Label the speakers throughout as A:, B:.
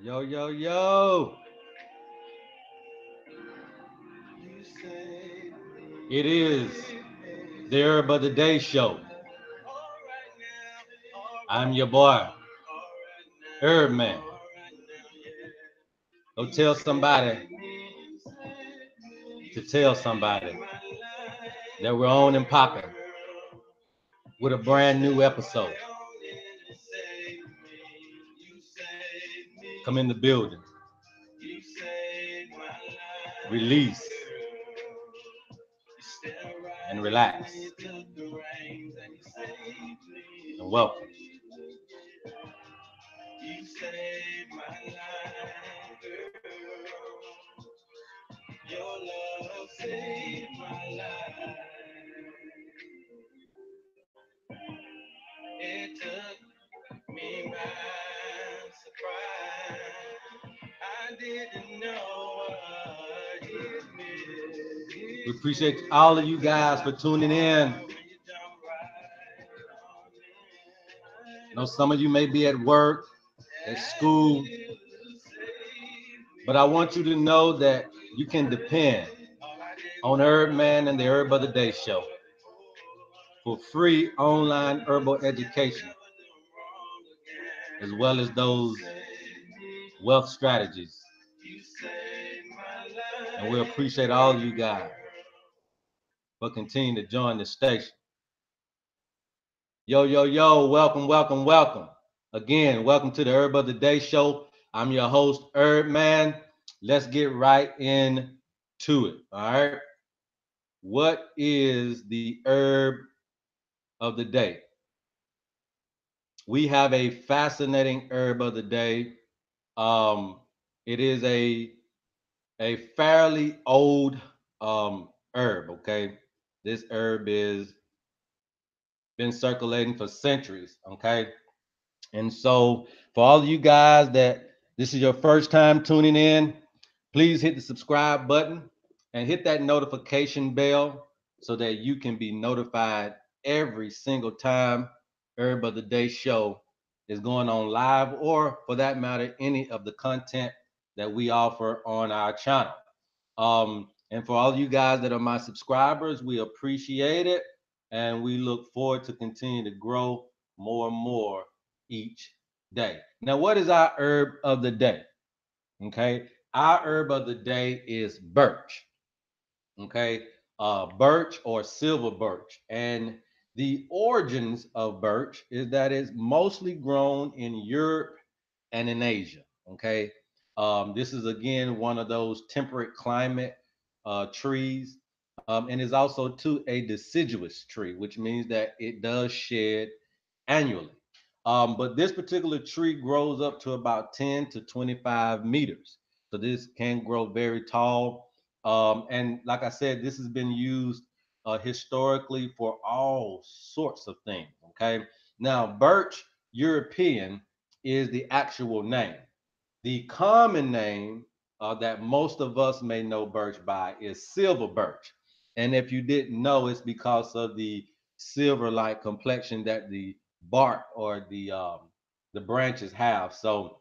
A: Yo, yo, yo. It is the Herb of the Day show. I'm your boy, Herb Man. Go tell somebody to tell somebody that we're on and popping with a brand new episode. Come in the building, release, and relax. And welcome. We appreciate all of you guys for tuning in. I know some of you may be at work, at school, but I want you to know that you can depend on Herb Man and the Herb of the Day show for free online herbal education, as well as those wealth strategies. And we appreciate all of you guys for continuing to join the station. Yo, yo, yo, welcome, welcome, welcome. Again, welcome to the Herb of the Day show. I'm your host, Herb Man. Let's get right into it. All right. What is the herb of the day? We have a fascinating herb of the day. Um, it is a fairly old herb. Okay, this herb is been circulating for centuries. Okay, and so for all of you guys that this is your first time tuning in, please hit the subscribe button and hit that notification bell so that you can be notified every single time Herb of the Day show is going on live, or for that matter, any of the content that we offer on our channel. And for all you guys that are my subscribers, we appreciate it. And we look forward to continue to grow more and more each day. Now, what is our herb of the day? Okay. Our herb of the day is birch. Okay. Birch or silver birch. And the origins of birch is that it's mostly grown in Europe and in Asia. Okay. This is again one of those temperate climate trees, and is also too a deciduous tree, which means that it does shed annually. But this particular tree grows up to about 10 to 25 meters. So this can grow very tall. And like I said, this has been used historically for all sorts of things. Okay. Now, birch European is the actual name. The common name that most of us may know birch by is silver birch. And if you didn't know, it's because of the silver-like complexion that the bark or the branches have. So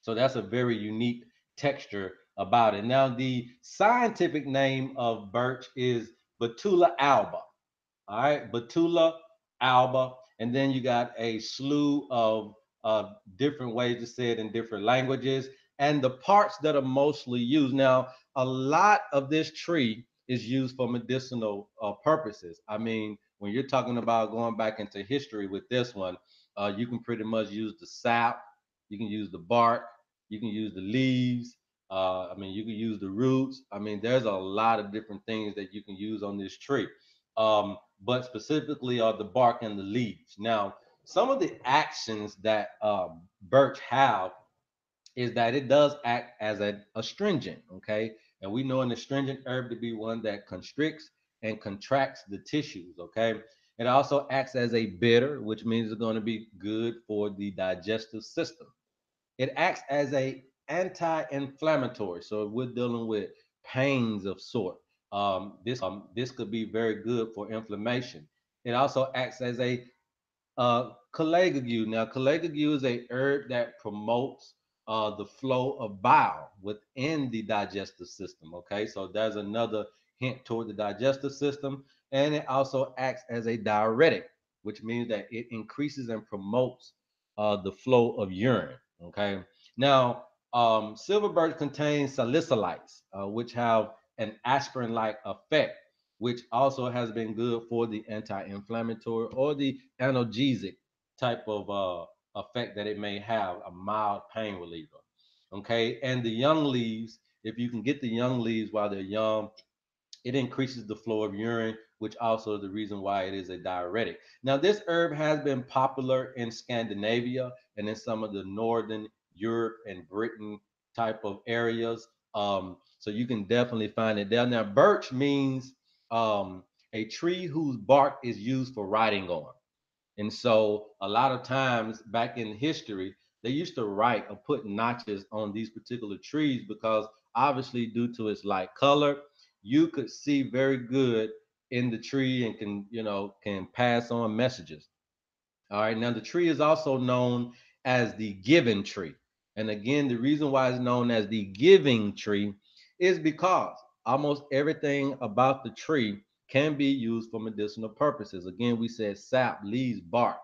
A: that's a very unique texture about it. Now, the scientific name of birch is Betula alba. All right, Betula alba, and then you got a slew of different ways to say it in different languages, and the parts that are mostly used. Now, a lot of this tree is used for medicinal purposes. I mean, when you're talking about going back into history with this one, you can pretty much use the sap, you can use the bark, you can use the leaves. I mean, you can use the roots. I mean, there's a lot of different things that you can use on this tree. But specifically are the bark and the leaves. Now, some of the actions that birch have is that it does act as an astringent, okay? And we know an astringent herb to be one that constricts and contracts the tissues, okay? It also acts as a bitter, which means it's going to be good for the digestive system. It acts as a anti-inflammatory. So if we're dealing with pains of sort, this could be very good for inflammation. It also acts as a Cholagogue. Now, Cholagogue is a herb that promotes the flow of bile within the digestive system. Okay, so there's another hint toward the digestive system, and it also acts as a diuretic, which means that it increases and promotes the flow of urine. Okay, now silver birch contains salicylates, which have an aspirin-like effect, which also has been good for the anti-inflammatory or the analgesic type of effect that it may have, a mild pain reliever. Okay, and the young leaves, if you can get the young leaves while they're young, it increases the flow of urine, which also is the reason why it is a diuretic. Now, this herb has been popular in Scandinavia and in some of the northern Europe and Britain type of areas. So you can definitely find it there. Now, birch means a tree whose bark is used for writing on. And so a lot of times back in history, they used to write or put notches on these particular trees because obviously due to its light color, you could see very good in the tree and can, can pass on messages. All right. Now the tree is also known as the giving tree. And again, the reason why it's known as the giving tree is because almost everything about the tree can be used for medicinal purposes. Again, we said sap, leaves, bark,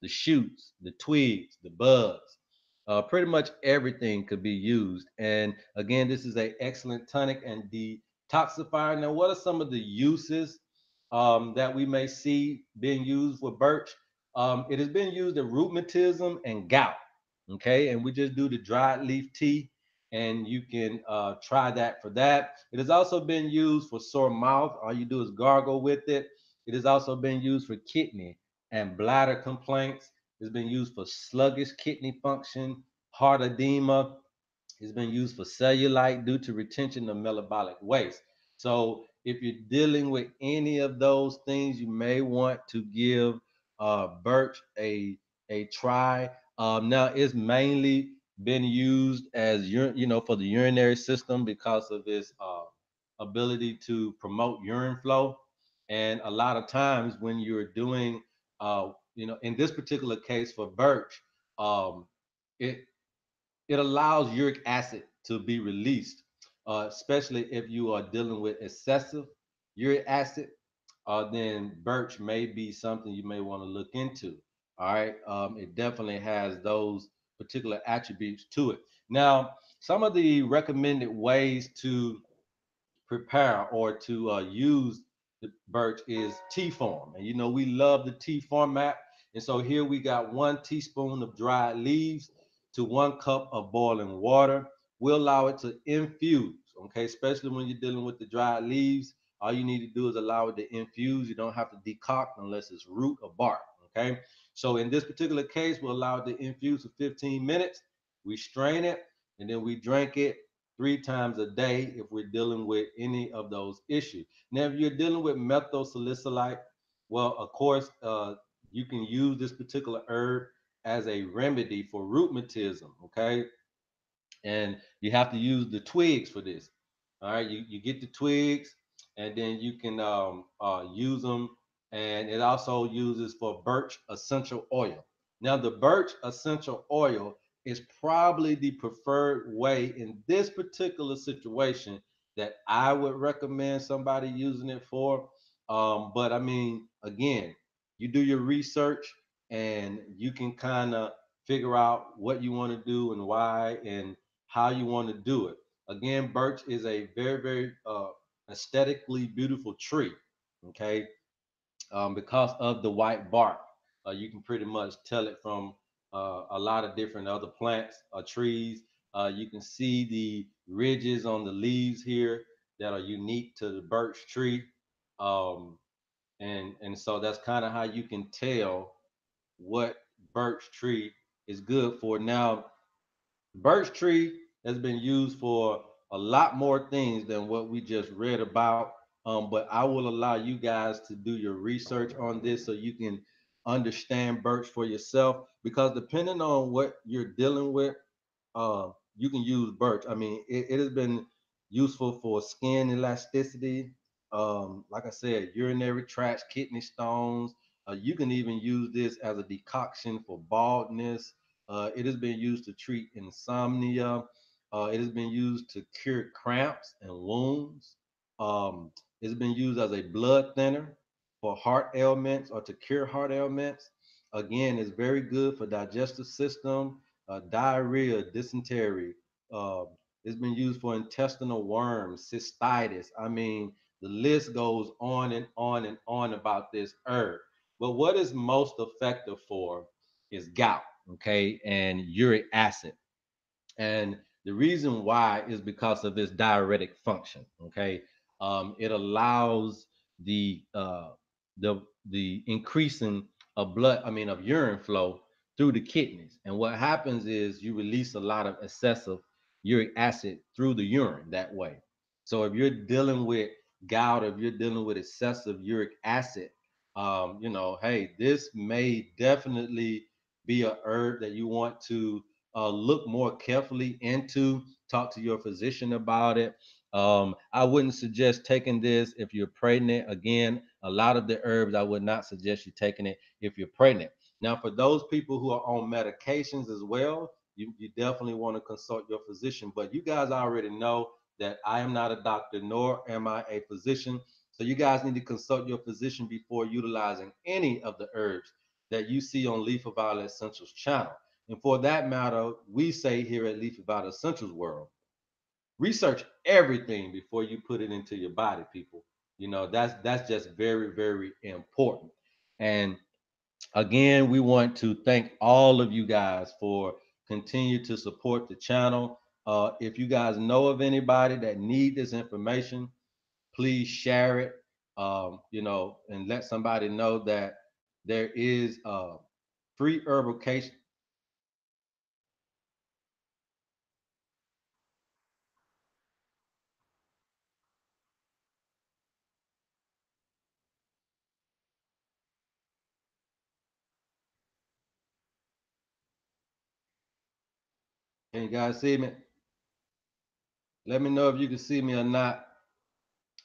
A: the shoots, the twigs, the buds. Pretty much everything could be used. And again, this is an excellent tonic and detoxifier. Now, what are some of the uses that we may see being used with birch? It has been used in rheumatism and gout. Okay, and we just do the dried leaf tea, and you can try that for that. It has also been used for sore mouth. All you do is gargle with it. It has also been used for kidney and bladder complaints. It's been used for sluggish kidney function, heart edema. It's been used for cellulite due to retention of metabolic waste. So if you're dealing with any of those things, you may want to give birch a try. Now it's mainly been used as for the urinary system because of its ability to promote urine flow. And a lot of times when you're doing, in this particular case for birch, um, it it allows uric acid to be released, especially if you are dealing with excessive uric acid. Then birch may be something you may want to look into. All right, it definitely has those particular attributes to it. Now, some of the recommended ways to prepare or to use the birch is tea form. And we love the tea format. And so here we got 1 teaspoon of dried leaves to 1 cup of boiling water. We'll allow it to infuse, okay, especially when you're dealing with the dried leaves. All you need to do is allow it to infuse. You don't have to decoct unless it's root or bark, okay? So in this particular case, we'll allow it to infuse for 15 minutes. We strain it and then we drink it 3 times a day if we're dealing with any of those issues. Now, if you're dealing with methyl salicylate, well, of course, you can use this particular herb as a remedy for rheumatism, okay? And you have to use the twigs for this. All right, you get the twigs, and then you can use them. And it also uses for birch essential oil. Now, the birch essential oil is probably the preferred way in this particular situation that I would recommend somebody using it for. But I mean, again, you do your research and you can kind of figure out what you want to do and why and how you want to do it. Again, birch is a very, very aesthetically beautiful tree. Okay, because of the white bark, you can pretty much tell it from a lot of different other plants or trees. You can see the ridges on the leaves here that are unique to the birch tree, um, and so that's kind of how you can tell what birch tree is good for. Now, birch tree has been used for a lot more things than what we just read about. But I will allow you guys to do your research on this so you can understand birch for yourself. Because depending on what you're dealing with, you can use birch. I mean, it has been useful for skin elasticity. Like I said, urinary tracts, kidney stones. You can even use this as a decoction for baldness, It has been used to treat insomnia. It has been used to cure cramps and wounds. Um, it's been used as a blood thinner for heart ailments or to cure heart ailments. Again, it's very good for digestive system, diarrhea, dysentery. Uh, it's been used for intestinal worms, cystitis. I mean, the list goes on and on and on about this herb. But what is most effective for is gout, okay, and uric acid. And the reason why is because of its diuretic function. Okay, it allows the uh, the increasing of blood, I mean of urine flow through the kidneys. And what happens is you release a lot of excessive uric acid through the urine that way. So if you're dealing with gout, if you're dealing with excessive uric acid, hey, this may definitely be a herb that you want to look more carefully into, talk to your physician about it. I wouldn't suggest taking this if you're pregnant. Again, a lot of the herbs, I would not suggest you taking it if you're pregnant. Now, for those people who are on medications as well, you definitely want to consult your physician. But you guys already know that I am not a doctor, nor am I a physician. So you guys need to consult your physician before utilizing any of the herbs that you see on Leaf of Violet Essentials channel. And for that matter, we say here at Leafy Violet Essentials World, research everything before you put it into your body, people. That's just very, very important. And again, we want to thank all of you guys for continue to support the channel. If you guys know of anybody that need this information, please share it. And let somebody know that there is free herbal case. Can you guys see me? Let me know if you can see me or not.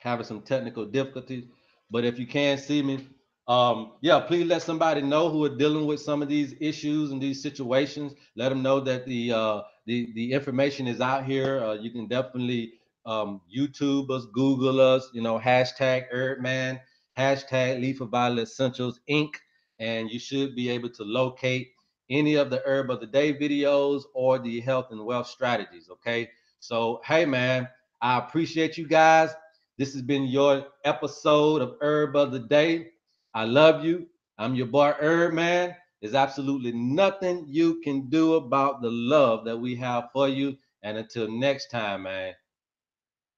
A: Having some technical difficulties, but if you can see me, yeah, please let somebody know who are dealing with some of these issues and these situations. Let them know that the information is out here. You can definitely YouTube us, Google us. Hashtag Erdman, hashtag Leaf of Violet Essentials Inc. And you should be able to locate any of the herb of the day videos or the health and wealth strategies. Okay, so hey man, I appreciate you guys. This has been your episode of Herb of the Day. I love you. I'm your boy Herb Man. There's absolutely nothing you can do about the love that we have for you. And until next time, man.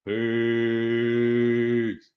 A: Peace.